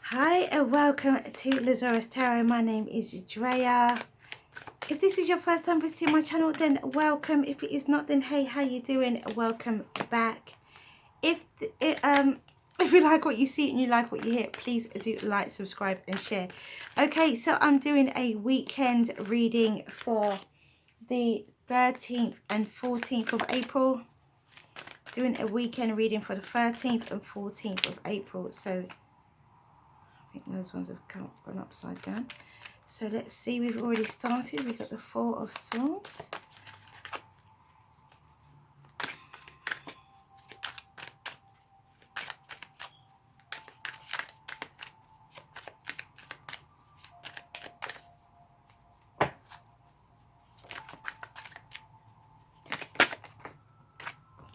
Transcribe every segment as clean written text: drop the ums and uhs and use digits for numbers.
Hi and welcome to Zarious Tarot. My name is Drea. If this is your first time visiting my channel, then welcome. If it is not, then hey, how you doing? Welcome back. If you like what you see and you like what you hear, please do like, subscribe and share. Okay, so I'm doing a weekend reading for the 13th and 14th of April. Doing a weekend reading for the 13th and 14th of April. So I think those ones have gone upside down. So let's see, we've already started. We've got the Four of Swords.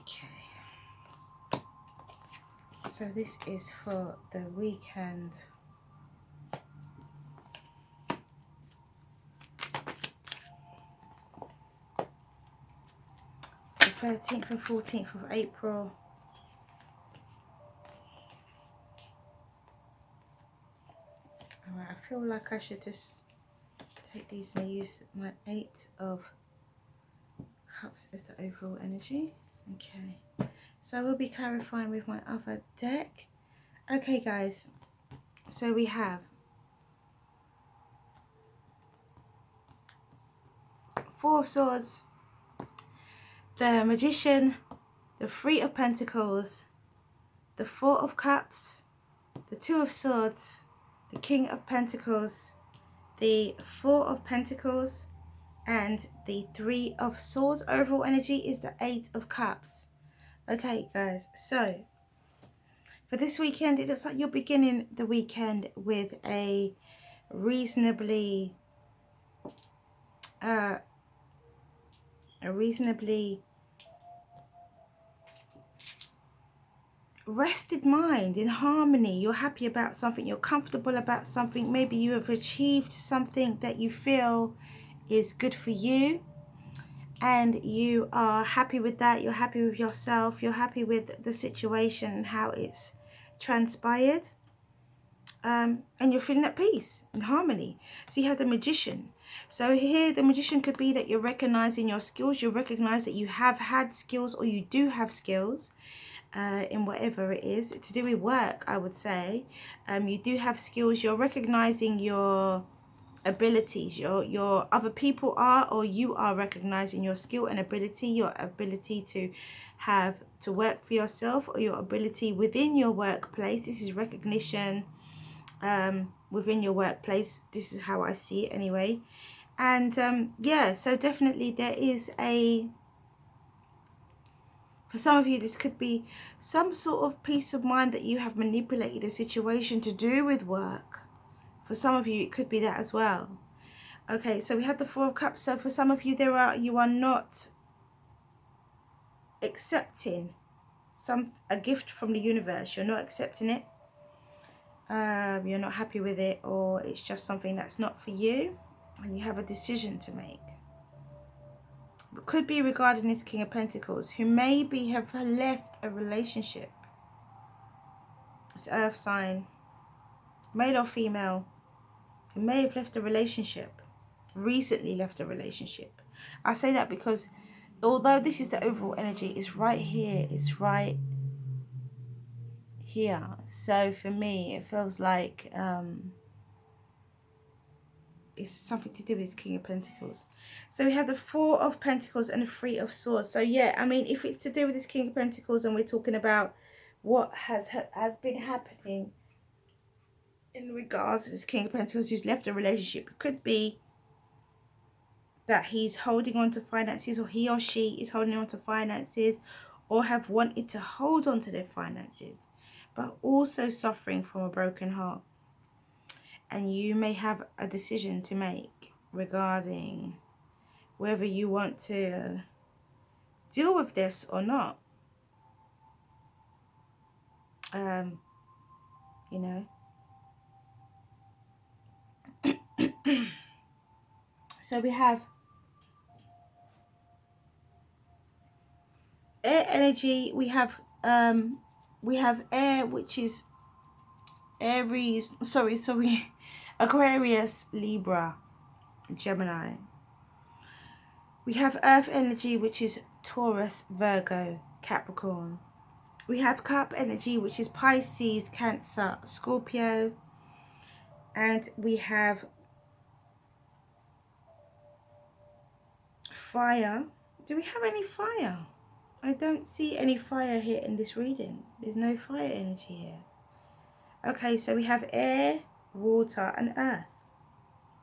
Okay. So this is for the weekend. The 13th and 14th of April. Alright, I feel like I should just take these and use my Eight of Cups as the overall energy. Okay. So I will be clarifying with my other deck. Okay, guys. So we have Four of Swords, the Magician, the Three of Pentacles, the Four of Cups, the Two of Swords, the King of Pentacles, the Four of Pentacles, and the Three of Swords. Overall energy is the Eight of Cups. Okay, guys, so for this weekend, it looks like you're beginning the weekend with a reasonably rested mind, in harmony. You're happy about something, you're comfortable about something. Maybe you have achieved something that you feel is good for you, and you are happy with that. You're happy with yourself, you're happy with the situation and how it's transpired, and you're feeling at peace and harmony. So you have the Magician. So here the Magician could be that you're recognizing your skills. You recognize that you have had skills, or you do have skills in whatever it is to do with work. I would say you do have skills. You're recognizing your abilities. Your other people are, or you are recognizing your skill and ability, your ability to have to work for yourself, or your ability within your workplace. This is recognition within your workplace. This is how I see it anyway. And yeah, so definitely there is for some of you, this could be some sort of peace of mind that you have manipulated a situation to do with work. For some of you, it could be that as well. Okay, so we have the Four of Cups. So for some of you, you are not accepting a gift from the universe. You're not accepting it. You're not happy with it, or it's just something that's not for you, and you have a decision to make. It could be regarding this King of Pentacles, who maybe have left a relationship. It's Earth sign, male or female, who may have left a relationship, recently left a relationship. I say that because although this is the overall energy, it's right here, it's right here. So for me, it feels like it's something to do with this King of Pentacles. So we have the Four of Pentacles and the Three of Swords. So yeah, I mean, if it's to do with this King of Pentacles and we're talking about what has been happening in regards to this King of Pentacles who's left a relationship, it could be that he's holding on to finances, or he or she is holding on to finances, or have wanted to hold on to their finances, but also suffering from a broken heart. And you may have a decision to make regarding whether you want to deal with this or not. You know. So we have air energy. We have air, which is Aries, sorry, Aquarius, Libra, Gemini. We have Earth energy, which is Taurus, Virgo, Capricorn. We have Cup energy, which is Pisces, Cancer, Scorpio. And we have Fire. Do we have any fire? I don't see any fire here in this reading. There's no fire energy here. Okay, so we have air, water and earth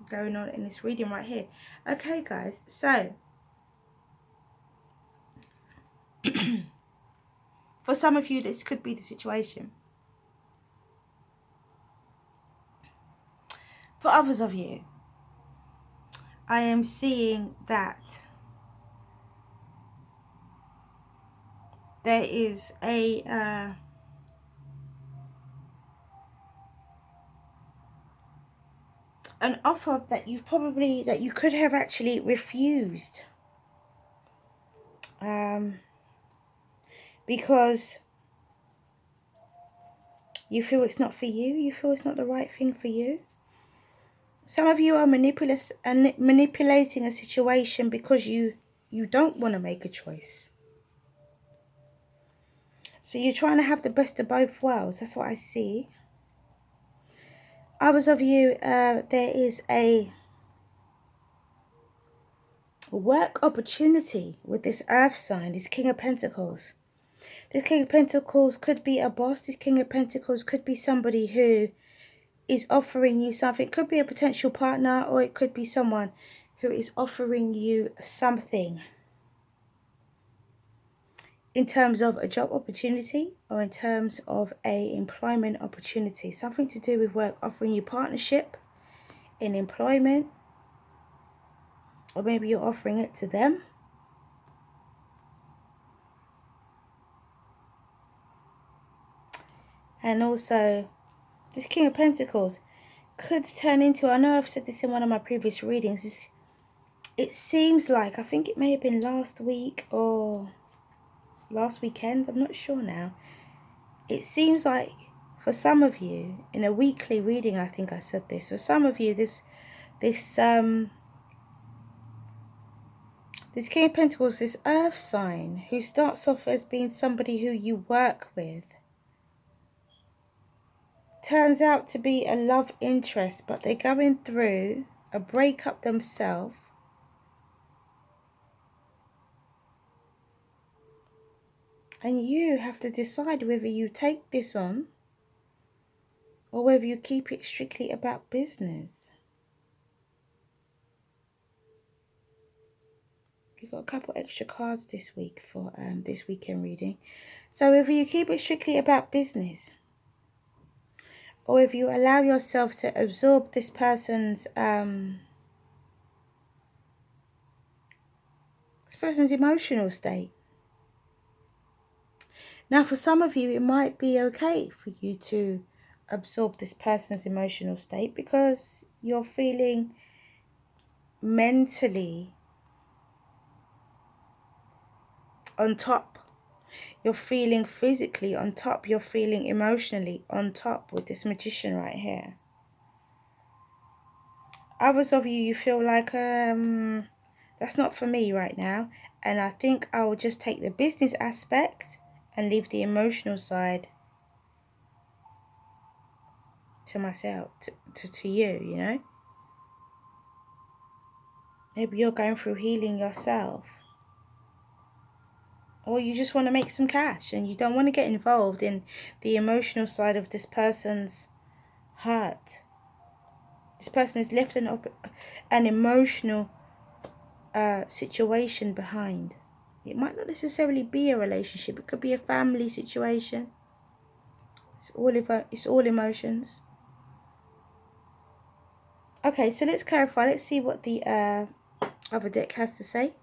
going on in this reading right here. Okay, guys, so for some of you, this could be the situation. For others of you, I am seeing that there is an offer that you could have actually refused, because you feel it's not for you. You feel it's not the right thing for you. Some of you are manipulating a situation because you don't want to make a choice. So you're trying to have the best of both worlds. That's what I see. Others of you, there is a work opportunity with this earth sign, this King of Pentacles. This King of Pentacles could be a boss. This King of Pentacles could be somebody who is offering you something. It could be a potential partner, or it could be someone who is offering you something in terms of a job opportunity or in terms of a employment opportunity. Something to do with work, offering you partnership in employment, or maybe you're offering it to them. And also, this King of Pentacles could turn into, I know I've said this in one of my previous readings, it seems like, I think it may have been last week or last weekend, I'm not sure now. It seems like for some of you, in a weekly reading, I think I said this, for some of you, this King of Pentacles, this earth sign, who starts off as being somebody who you work with, turns out to be a love interest, but they're going through a breakup themselves. And you have to decide whether you take this on or whether you keep it strictly about business. You've got a couple extra cards this week for this weekend reading. So whether you keep it strictly about business, or if you allow yourself to absorb this person's emotional state. Now, for some of you, it might be okay for you to absorb this person's emotional state because you're feeling mentally on top. You're feeling physically on top. You're feeling emotionally on top with this Magician right here. Others of you, you feel like, that's not for me right now. And I think I will just take the business aspect and leave the emotional side to myself, to you, you know. Maybe you're going through healing yourself. Or you just want to make some cash and you don't want to get involved in the emotional side of this person's hurt. This person has left an emotional situation behind. It might not necessarily be a relationship. It could be a family situation. It's all emotions. Okay, so let's clarify. Let's see what the other deck has to say.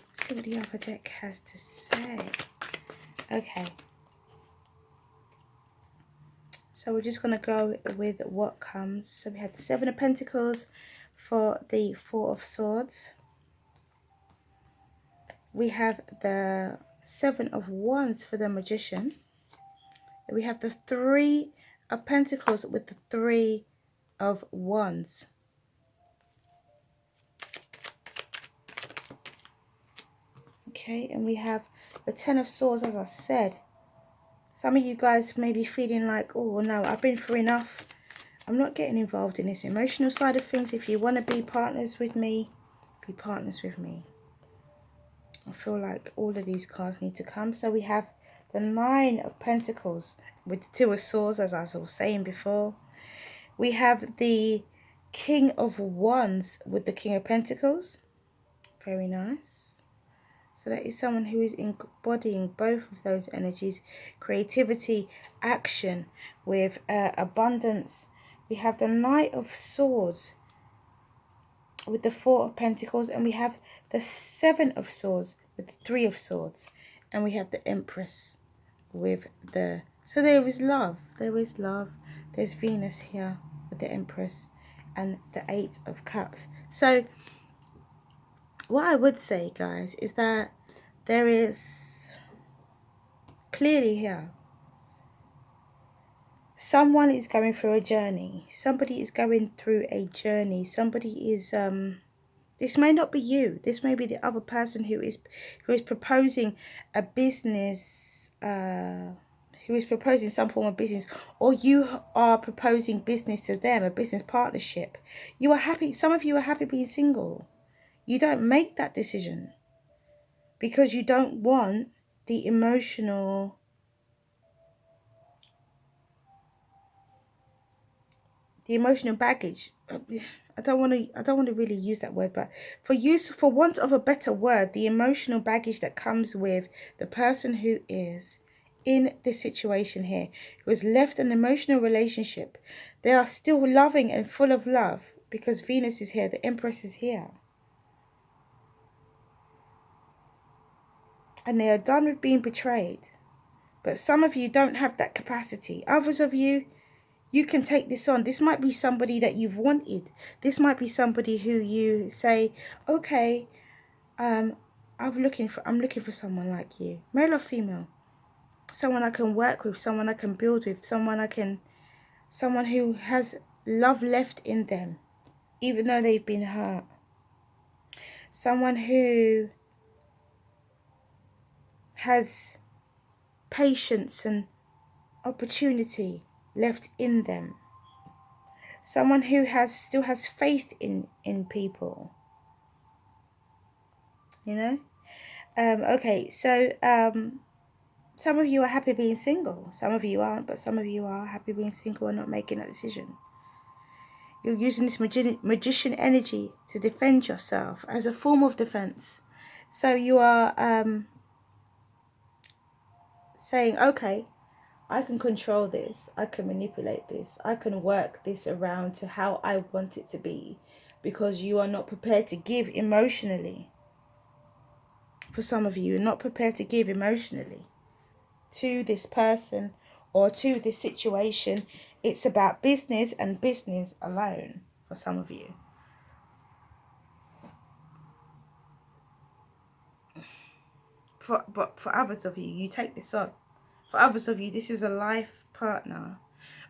Let's see what the other deck has to say. Okay. So we're just going to go with what comes. So we had the Seven of Pentacles for the Four of Swords. We have the Seven of Wands for the Magician. We have the Three of Pentacles with the Three of Wands. Okay, and we have the Ten of Swords, as I said. Some of you guys may be feeling like, oh no, I've been through enough. I'm not getting involved in this emotional side of things. If you want to be partners with me, be partners with me. I feel like all of these cards need to come. So we have the Nine of Pentacles with the Two of Swords, as I was saying before. We have the King of Wands with the King of Pentacles. Very nice. So that is someone who is embodying both of those energies. Creativity, action with abundance. We have the Knight of Swords with the Four of Pentacles. And we have the Seven of Swords with the Three of Swords. And we have the Empress with the... So there is love. There is love. There's Venus here with the Empress. And the Eight of Cups. So what I would say, guys, is that there is clearly here someone is going through a journey. Somebody is going through a journey. Somebody is this may not be you. This may be the other person who is proposing a business, who is proposing some form of business, or you are proposing business to them, a business partnership. You are happy. Some of you are happy being single. You don't make that decision because you don't want the emotional baggage. I don't want to really use that word, but for want of a better word, the emotional baggage that comes with the person who is in this situation here, who has left an emotional relationship. They are still loving and full of love because Venus is here, the Empress is here. And they are done with being betrayed. But some of you don't have that capacity. Others of you, you can take this on. This might be somebody that you've wanted. This might be somebody who you say, okay, I'm looking for someone like you, male or female, someone I can work with, someone I can build with, someone who has love left in them, even though they've been hurt. Someone who has patience and opportunity left in them. Someone who still has faith in people. You know? Okay, so some of you are happy being single. Some of you aren't, but some of you are happy being single and not making that decision. You're using this magician energy to defend yourself as a form of defense. So you are saying, okay, I can control this. I can manipulate this. I can work this around to how I want it to be, because you are not prepared to give emotionally. For some of you, you're not prepared to give emotionally to this person or to this situation. It's about business and business alone for some of you. But for others of you, you take this on. For others of you, this is a life partner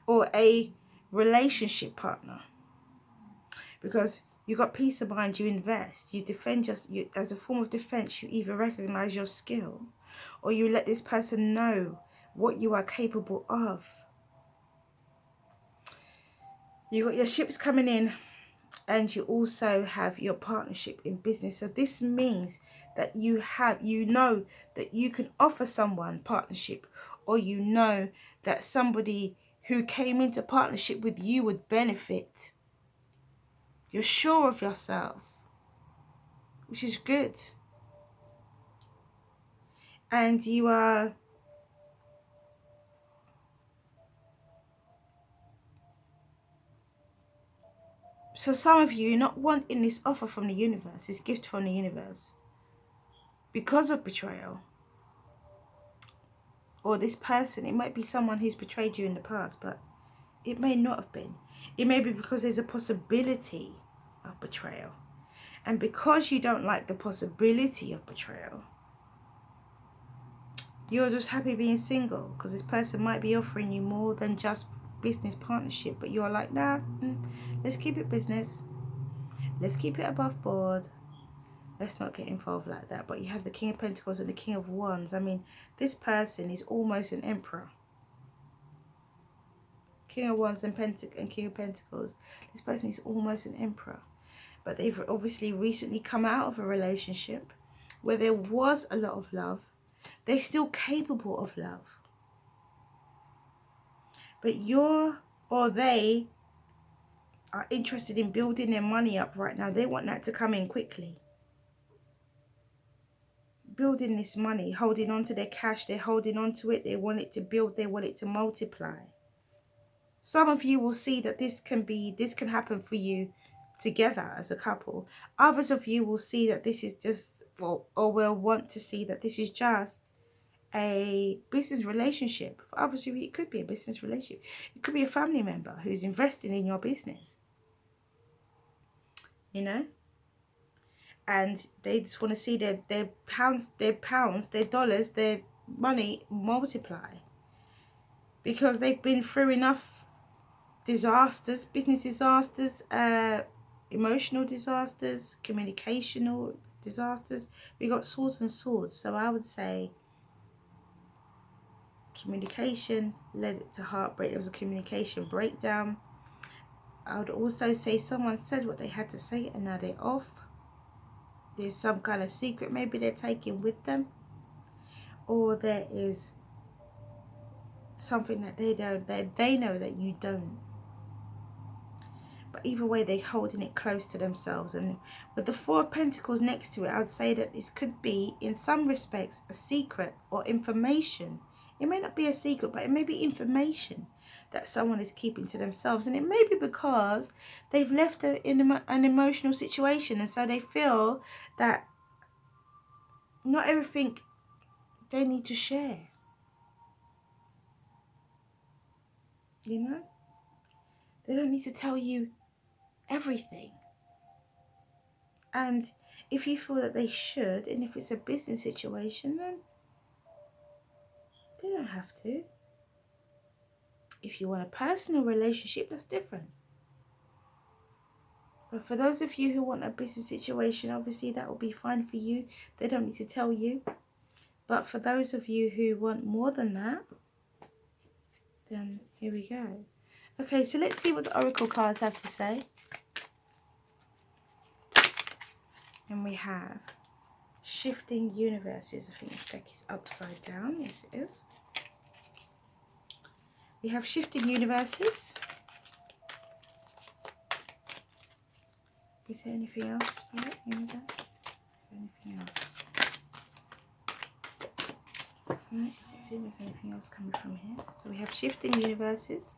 or a relationship partner. Because you got peace of mind, you invest, you defend you as a form of defense. You either recognize your skill or you let this person know what you are capable of. You got your ships coming in, and you also have your partnership in business. So this means that you know that you can offer someone partnership, or you know that somebody who came into partnership with you would benefit. You're sure of yourself, which is good. And you are so some of you, you're not wanting this offer from the universe, this gift from the universe, because of betrayal. Or this person, it might be someone who's betrayed you in the past, but it may not have been. It may be because there's a possibility of betrayal. And because you don't like the possibility of betrayal, You're just happy being single because this person might be offering you more than just business partnership, but you're like, nah, let's keep it business. Let's keep it above board. Let's not get involved like that. But you have the King of Pentacles and the King of Wands. I mean, this person is almost an emperor. King of Wands and King of Pentacles. This person is almost an emperor. But they've obviously recently come out of a relationship where there was a lot of love. They're still capable of love. But they are interested in building their money up right now. They want that to come in quickly. Building this money, holding on to their cash, they're holding on to it. They want it to build, they want it to multiply. Some of you will see that this can happen for you together as a couple. Others of you will see that this is just, or will want to see that this is just a business relationship. For others of you, it could be a business relationship. It could be a family member who's investing in your business. You know? And they just want to see their pounds, their dollars, their money multiply. Because they've been through enough disasters, business disasters, emotional disasters, communicational disasters. We got swords and swords. So I would say communication led to heartbreak. There was a communication breakdown. I would also say someone said what they had to say and now they're off. There's some kind of secret maybe they're taking with them, or there is something that they don't, that they know that you don't. But either way, they're holding it close to themselves. And with the Four of Pentacles next to it, I would say that this could be, in some respects, a secret or information. It may not be a secret, but it may be information that someone is keeping to themselves. And it may be because they've left in an emotional situation, and so they feel that not everything they need to share. You know? They don't need to tell you everything. And if you feel that they should, and if it's a business situation, then they don't have to. If you want a personal relationship, that's different. But for those of you who want a business situation, obviously that will be fine for you. They don't need to tell you. But for those of you who want more than that, then here we go. Okay, so let's see what the Oracle cards have to say. And we have Shifting Universes. I think this deck is upside down. Yes, it is. We have Shifting Universes. Is there anything else? Spirit, Universe? Is there anything else? Doesn't seem there's anything else coming from here. So we have Shifting Universes.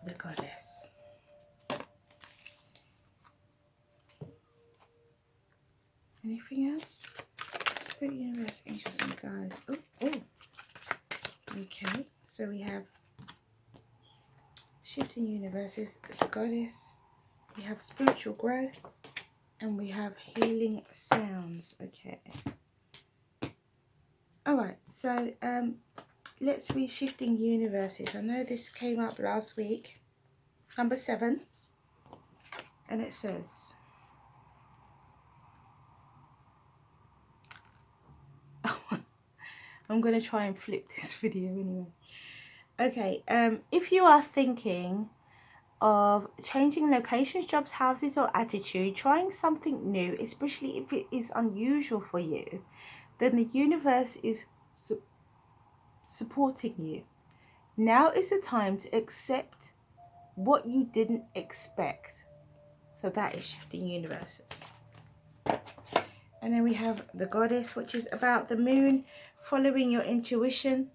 The Goddess. Anything else? Spirit, Universe, Angels and Guides. Oh. Okay, so we have Shifting Universes, the Goddess. We have Spiritual Growth. And we have Healing Sounds. Okay. Alright, so let's read Shifting Universes. I know this came up last week. Number 7. And it says, I'm going to try and flip this video anyway. Okay, if you are thinking of changing locations, jobs, houses or attitude, trying something new, especially if it is unusual for you, then the universe is supporting you. Now is the time to accept what you didn't expect. So that is Shifting Universes. And then we have the Goddess, which is about the moon, following your intuition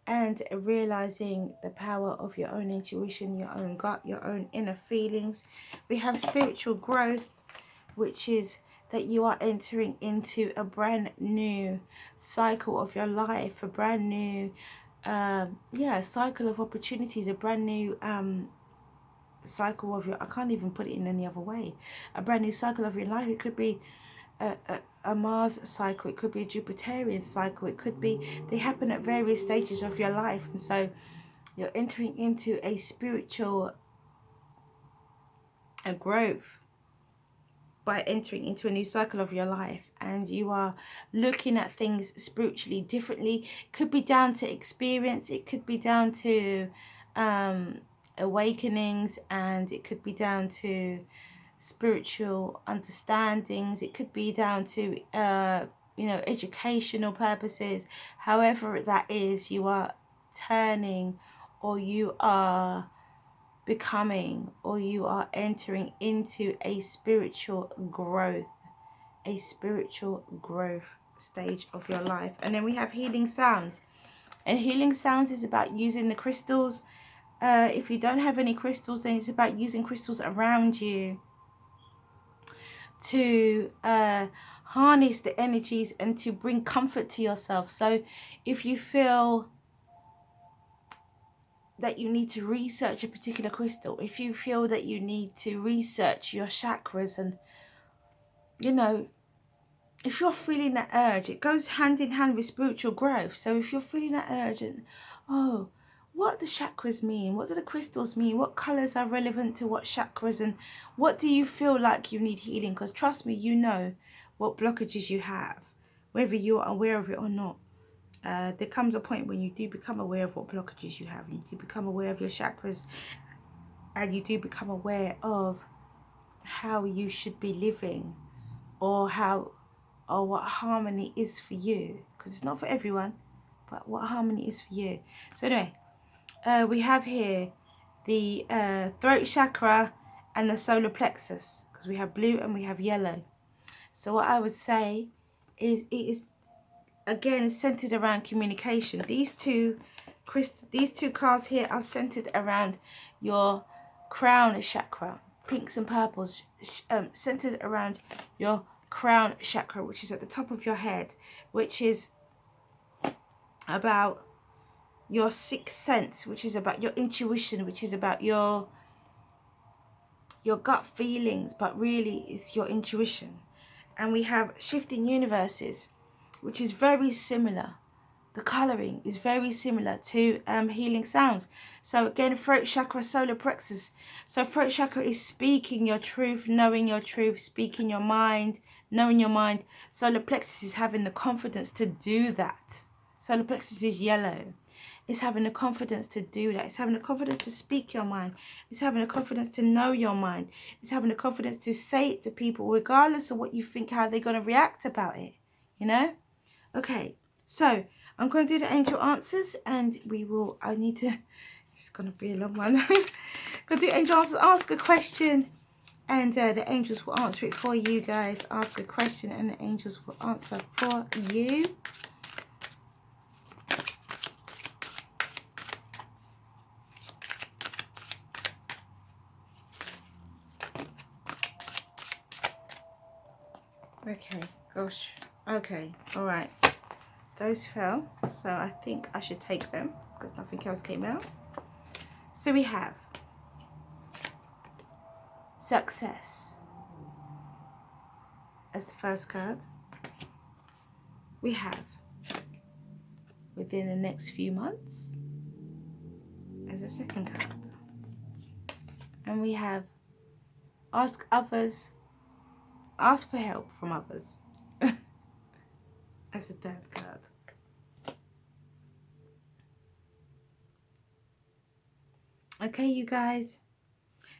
and realizing the power of your own intuition, your own gut, your own inner feelings. We have Spiritual Growth, which is that you are entering into a brand new cycle of your life, a brand new cycle of opportunities, a brand new cycle of your, I can't even put it in any other way, a brand new cycle of your life. It could be a Mars cycle, it could be a Jupiterian cycle, it could be, they happen at various stages of your life. And so you're entering into a spiritual growth by entering into a new cycle of your life, and you are looking at things spiritually differently. It could be down to experience, it could be down to awakenings, and it could be down to spiritual understandings, it could be down to educational purposes. However that is, you are turning, or you are becoming, or you are entering into a spiritual growth stage of your life. And then we have healing sounds, and healing sounds is about using the crystals. If you don't have any crystals, then it's about using crystals around you to harness the energies and to bring comfort to yourself. So if you feel that you need to research a particular crystal, if you feel that you need to research your chakras, and if you're feeling that urge, it goes hand in hand with spiritual growth. So if you're feeling that urge, and what do chakras mean? What do the crystals mean? What colors are relevant to what chakras? And what do you feel like you need healing? Because trust me, you know what blockages you have, whether you're aware of it or not. There comes a point when you do become aware of what blockages you have. You do become aware of your chakras, and you do become aware of how you should be living, or what harmony is for you. Because it's not for everyone, but what harmony is for you. So anyway, we have here the throat chakra and the solar plexus, because we have blue and we have yellow. So what I would say is, it is again centered around communication. These two cards here are centered around your crown chakra, pinks and purples, centered around your crown chakra, which is at the top of your head, which is about your sixth sense, which is about your intuition, which is about your gut feelings, but really it's your intuition. And we have shifting universes, which is very similar. The colouring is very similar to healing sounds. So again, throat chakra, solar plexus. So throat chakra is speaking your truth, knowing your truth, speaking your mind, knowing your mind. Solar plexus is having the confidence to do that. Solar plexus is yellow. It's having the confidence to do that. It's having the confidence to speak your mind. It's having the confidence to know your mind. It's having the confidence to say it to people, regardless of what you think, how they're going to react about it. Okay, so I'm going to do the angel answers, and it's going to be a long one. Going to do angel answers. Ask a question, and the angels will answer it for you guys. Ask a question, and the angels will answer for you. Okay, gosh. Okay, all right. Those fell, so I think I should take them because nothing else came out. So we have success as the first card. We have within the next few months as the second card. And we have ask for help from others as the third card. Okay, you guys,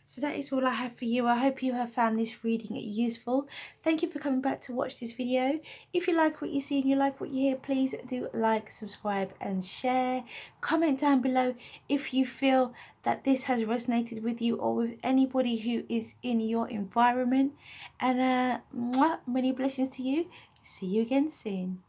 so that is all I have for you. I hope you have found this reading useful. Thank you for coming back to watch this video. If you like what you see and you like what you hear, please do like, subscribe and share. Comment down below if you feel that this has resonated with you or with anybody who is in your environment. And many blessings to you. See you again soon.